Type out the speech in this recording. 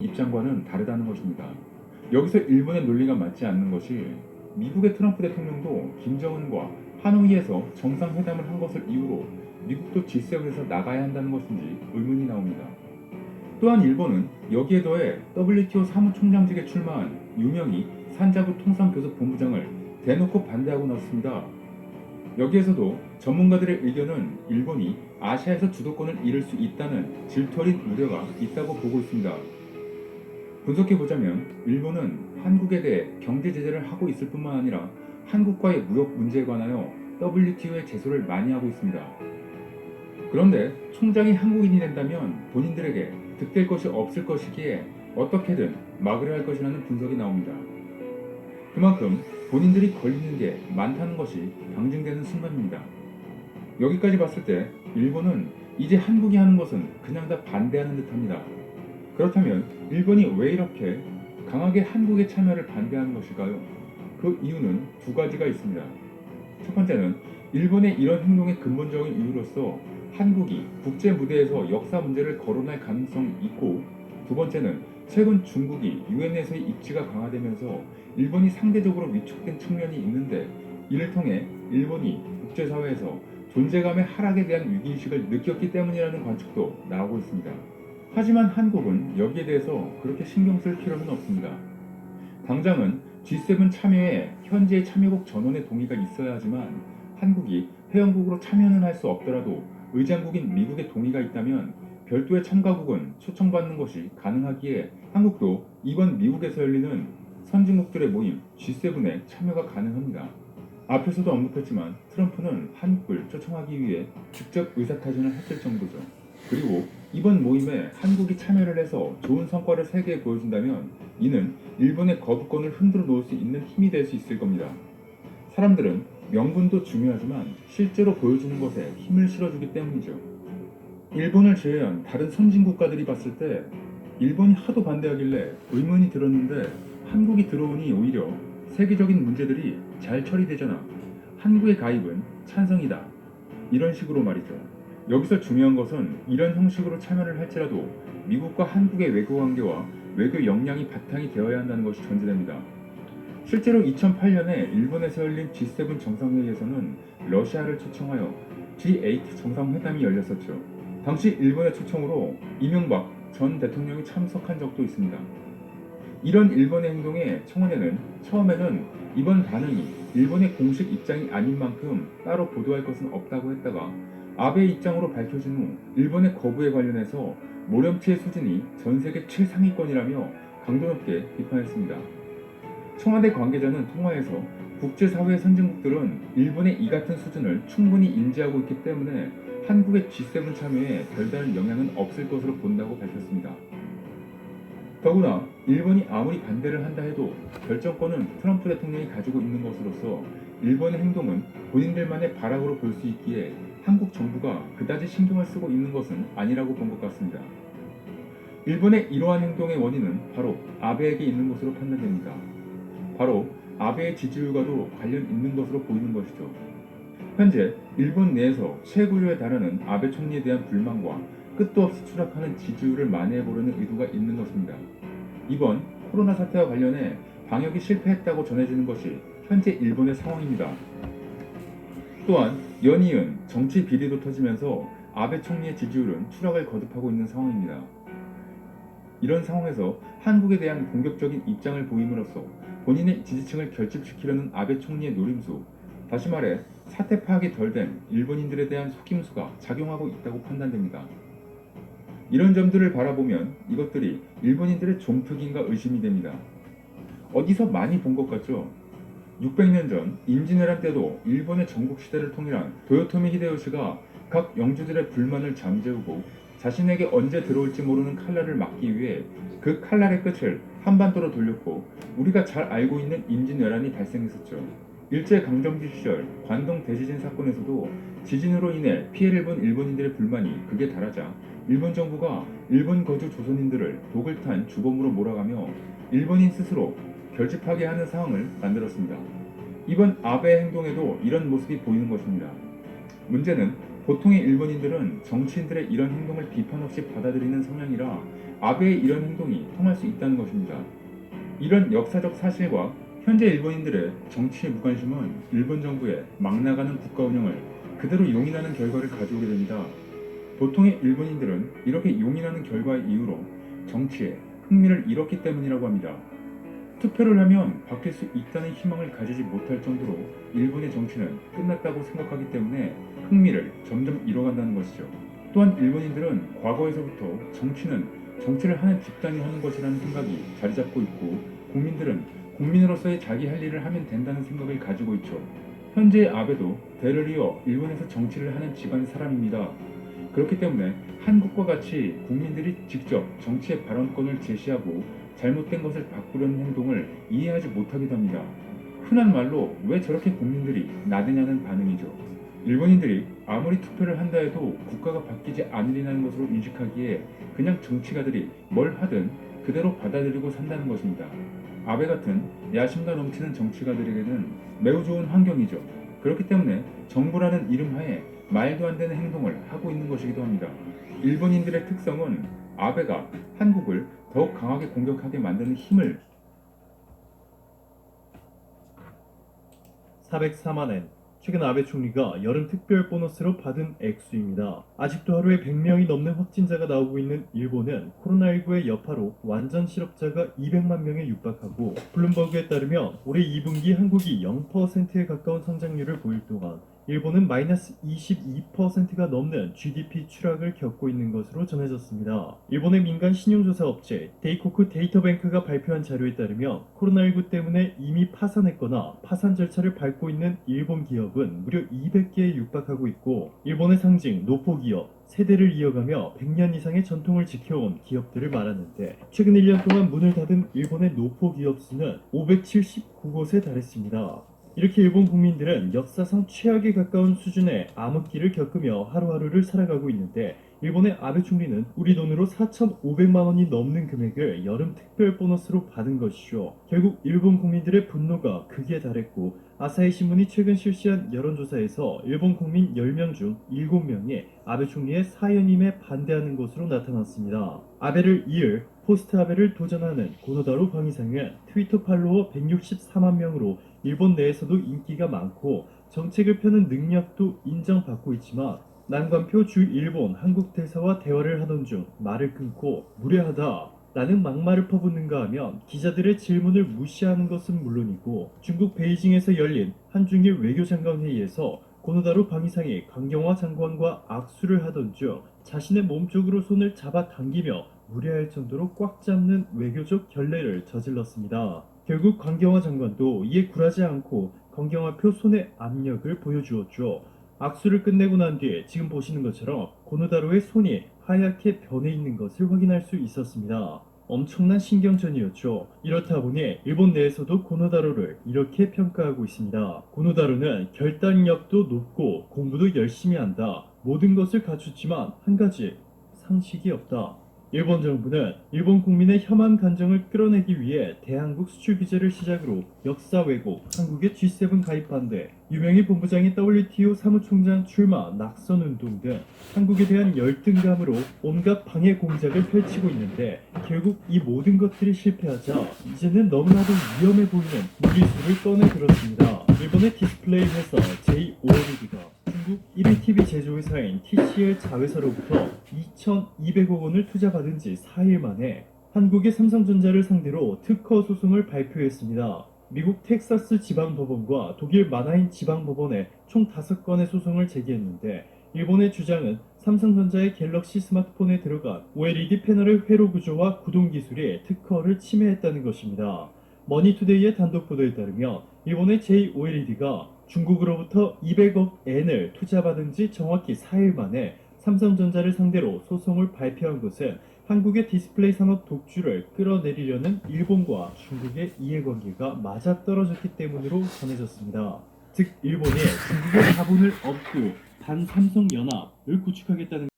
입장과는 다르다는 것입니다. 여기서 일본의 논리가 맞지 않는 것이 미국의 트럼프 대통령도 김정은과 하노이에서 정상회담을 한 것을 이유로 미국도 G7에서 나가야 한다는 것인지 의문이 나옵니다. 또한 일본은 여기에 더해 WTO 사무총장직에 출마한 유명희 산자부 통상교섭본부장을 대놓고 반대하고 나섰습니다. 여기에서도 전문가들의 의견은 일본이 아시아에서 주도권을 잃을 수 있다는 질투 어린 우려가 있다고 보고 있습니다. 분석해보자면 일본은 한국에 대해 경제 제재를 하고 있을 뿐만 아니라 한국과의 무역 문제에 관하여 WTO에 제소를 많이 하고 있습니다. 그런데 총장이 한국인이 된다면 본인들에게 득될 것이 없을 것이기에 어떻게든 막으려 할 것이라는 분석이 나옵니다. 그만큼 본인들이 걸리는 게 많다는 것이 방증되는 순간입니다. 여기까지 봤을 때 일본은 이제 한국이 하는 것은 그냥 다 반대하는 듯합니다. 그렇다면 일본이 왜 이렇게 강하게 한국의 참여를 반대하는 것일까요? 그 이유는 두 가지가 있습니다. 첫 번째는 일본의 이런 행동의 근본적인 이유로서 한국이 국제 무대에서 역사 문제를 거론할 가능성이 있고, 두 번째는 최근 중국이 유엔에서의 입지가 강화되면서 일본이 상대적으로 위축된 측면이 있는데, 이를 통해 일본이 국제사회에서 존재감의 하락에 대한 위기의식을 느꼈기 때문이라는 관측도 나오고 있습니다. 하지만 한국은 여기에 대해서 그렇게 신경 쓸 필요는 없습니다. 당장은 G7 참여에 현재의 참여국 전원의 동의가 있어야 하지만 한국이 회원국으로 참여는 할 수 없더라도 의장국인 미국의 동의가 있다면 별도의 참가국은 초청받는 것이 가능하기에 한국도 이번 미국에서 열리는 선진국들의 모임 G7에 참여가 가능합니다. 앞에서도 언급했지만 트럼프는 한국을 초청하기 위해 직접 의사타진을 했을 정도죠. 그리고 이번 모임에 한국이 참여를 해서 좋은 성과를 세계에 보여준다면 이는 일본의 거부권을 흔들어 놓을 수 있는 힘이 될 수 있을 겁니다. 사람들은 명분도 중요하지만 실제로 보여주는 것에 힘을 실어주기 때문이죠. 일본을 제외한 다른 선진국가들이 봤을 때 일본이 하도 반대하길래 의문이 들었는데 한국이 들어오니 오히려 세계적인 문제들이 잘 처리되잖아. 한국의 가입은 찬성이다. 이런 식으로 말이죠. 여기서 중요한 것은 이런 형식으로 참여를 할지라도 미국과 한국의 외교 관계와 외교 역량이 바탕이 되어야 한다는 것이 전제됩니다. 실제로 2008년에 일본에서 열린 G7 정상회의에서는 러시아를 초청하여 G8 정상회담이 열렸었죠. 당시 일본의 초청으로 이명박 전 대통령이 참석한 적도 있습니다. 이런 일본의 행동에 청와대는 처음에는 이번 반응이 일본의 공식 입장이 아닌 만큼 따로 보도할 것은 없다고 했다가 아베의 입장으로 밝혀진 후 일본의 거부에 관련해서 모렴치의 수준이 전 세계 최상위권이라며 강도 높게 비판했습니다. 청와대 관계자는 통화에서 국제사회 선진국들은 일본의 이 같은 수준을 충분히 인지하고 있기 때문에 한국의 G7 참여에 별다른 영향은 없을 것으로 본다고 밝혔습니다. 더구나 일본이 아무리 반대를 한다 해도 결정권은 트럼프 대통령이 가지고 있는 것으로서 일본의 행동은 본인들만의 발악으로 볼 수 있기에 한국 정부가 그다지 신경을 쓰고 있는 것은 아니라고 본 것 같습니다. 일본의 이러한 행동의 원인은 바로 아베에게 있는 것으로 판단됩니다. 바로 아베의 지지율과도 관련 있는 것으로 보이는 것이죠. 현재 일본 내에서 최고조에 달하는 아베 총리에 대한 불만과 끝도 없이 추락하는 지지율을 만회해보려는 의도가 있는 것입니다. 이번 코로나 사태와 관련해 방역이 실패했다고 전해지는 것이 현재 일본의 상황입니다. 또한 연이은 정치 비리도 터지면서 아베 총리의 지지율은 추락을 거듭하고 있는 상황입니다. 이런 상황에서 한국에 대한 공격적인 입장을 보임으로써 본인의 지지층을 결집시키려는 아베 총리의 노림수, 다시 말해 사태 파악이 덜 된 일본인들에 대한 속임수가 작용하고 있다고 판단됩니다. 이런 점들을 바라보면 이것들이 일본인들의 종특인가 의심이 됩니다. 어디서 많이 본 것 같죠? 600년 전 임진왜란 때도 일본의 전국시대를 통일한 도요토미 히데요시가 각 영주들의 불만을 잠재우고 자신에게 언제 들어올지 모르는 칼날을 막기 위해 그 칼날의 끝을 한반도로 돌렸고 우리가 잘 알고 있는 임진왜란이 발생했었죠. 일제강점기 시절 관동 대지진 사건에서도 지진으로 인해 피해를 본 일본인들의 불만이 극에 달하자 일본 정부가 일본 거주 조선인들을 독을 탄 주범으로 몰아가며 일본인 스스로 결집하게 하는 상황을 만들었습니다. 이번 아베의 행동에도 이런 모습이 보이는 것입니다. 문제는 보통의 일본인들은 정치인들의 이런 행동을 비판 없이 받아들이는 성향이라 아베의 이런 행동이 통할 수 있다는 것입니다. 이런 역사적 사실과 현재 일본인들의 정치에 무관심은 일본 정부의 막 나가는 국가 운영을 그대로 용인하는 결과를 가져오게 됩니다. 보통의 일본인들은 이렇게 용인하는 결과의 이유로 정치에 흥미를 잃었기 때문이라고 합니다. 투표를 하면 바뀔 수 있다는 희망을 가지지 못할 정도로 일본의 정치는 끝났다고 생각하기 때문에 흥미를 점점 잃어간다는 것이죠. 또한 일본인들은 과거에서부터 정치는 정치를 하는 집단이 하는 것이라는 생각이 자리 잡고 있고, 국민들은 국민으로서의 자기 할 일을 하면 된다는 생각을 가지고 있죠. 현재의 아베도 대를 이어 일본에서 정치를 하는 집안 사람입니다. 그렇기 때문에 한국과 같이 국민들이 직접 정치의 발언권을 제시하고 잘못된 것을 바꾸려는 행동을 이해하지 못하기도 합니다. 흔한 말로 왜 저렇게 국민들이 나대냐는 반응이죠. 일본인들이 아무리 투표를 한다 해도 국가가 바뀌지 않으리라는 것으로 인식하기에 그냥 정치가들이 뭘 하든 그대로 받아들이고 산다는 것입니다. 아베 같은 야심과 넘치는 정치가들에게는 매우 좋은 환경이죠. 그렇기 때문에 정부라는 이름 하에 말도 안 되는 행동을 하고 있는 것이기도 합니다. 일본인들의 특성은 아베가 한국을 더욱 강하게 공격하게 만드는 힘을 404만 엔. 최근 아베 총리가 여름 특별 보너스로 받은 액수입니다. 아직도 하루에 100명이 넘는 확진자가 나오고 있는 일본은 코로나19의 여파로 완전 실업자가 200만 명에 육박하고, 블룸버그에 따르면 올해 2분기 한국이 0%에 가까운 성장률을 보일 동안 일본은 마이너스 22%가 넘는 GDP 추락을 겪고 있는 것으로 전해졌습니다. 일본의 민간 신용조사 업체 데이코크 데이터뱅크가 발표한 자료에 따르면 코로나19 때문에 이미 파산했거나 파산 절차를 밟고 있는 일본 기업은 무려 200개에 육박하고 있고, 일본의 상징 노포 기업, 세대를 이어가며 100년 이상의 전통을 지켜온 기업들을 말하는데, 최근 1년 동안 문을 닫은 일본의 노포 기업 수는 579곳에 달했습니다. 이렇게 일본 국민들은 역사상 최악에 가까운 수준의 암흑기를 겪으며 하루하루를 살아가고 있는데, 일본의 아베 총리는 우리 돈으로 4,500만 원이 넘는 금액을 여름 특별 보너스로 받은 것이죠. 결국 일본 국민들의 분노가 극에 달했고, 아사히 신문이 최근 실시한 여론조사에서 일본 국민 10명 중 7명이 아베 총리의 사연임에 반대하는 것으로 나타났습니다. 아베를 이을 포스트 아베를 도전하는 고노다로 방위상은 트위터 팔로워 164만 명으로 일본 내에서도 인기가 많고 정책을 펴는 능력도 인정받고 있지만, 난관표 주 일본 한국 대사와 대화를 하던 중 말을 끊고 무례하다 라는 막말을 퍼붓는가 하면 기자들의 질문을 무시하는 것은 물론이고, 중국 베이징에서 열린 한중일 외교장관 회의에서 고노다로 방위상이 강경화 장관과 악수를 하던 중 자신의 몸 쪽으로 손을 잡아당기며 무례할 정도로 꽉 잡는 외교적 결례를 저질렀습니다. 결국 강경화 장관도 이에 굴하지 않고 강경화표 손의 압력을 보여주었죠. 악수를 끝내고 난 뒤에 지금 보시는 것처럼 고노다로의 손이 하얗게 변해 있는 것을 확인할 수 있었습니다. 엄청난 신경전이었죠. 이렇다 보니 일본 내에서도 고노다로를 이렇게 평가하고 있습니다. 고노다로는 결단력도 높고 공부도 열심히 한다. 모든 것을 갖췄지만 한 가지 상식이 없다. 일본 정부는 일본 국민의 혐한 감정을 끌어내기 위해 대한국 수출 규제를 시작으로 역사 왜곡, 한국의 G7 가입 반대, 유명희 본부장의 WTO 사무총장 출마, 낙선 운동 등 한국에 대한 열등감으로 온갖 방해 공작을 펼치고 있는데, 결국 이 모든 것들이 실패하자 이제는 너무나도 위험해 보이는 무기수를 꺼내 들었습니다. 일본의 디스플레이 회사 J-OLED가 중국 1위 TV 제조회사인 TCL 자회사로부터 2,200억 원을 투자받은 지 4일 만에 한국의 삼성전자를 상대로 특허 소송을 발표했습니다. 미국 텍사스 지방법원과 독일 마나인 지방법원에 총 5건의 소송을 제기했는데, 일본의 주장은 삼성전자의 갤럭시 스마트폰에 들어간 OLED 패널의 회로 구조와 구동 기술이 특허를 침해했다는 것입니다. 머니투데이의 단독 보도에 따르면 일본의 J-OLED가 중국으로부터 200억 엔을 투자받은 지 정확히 4일 만에 삼성전자를 상대로 소송을 발표한 것은 한국의 디스플레이 산업 독주를 끌어내리려는 일본과 중국의 이해관계가 맞아떨어졌기 때문으로 전해졌습니다. 즉 일본이 중국의 자본을 얻고 반삼성 연합을 구축하겠다는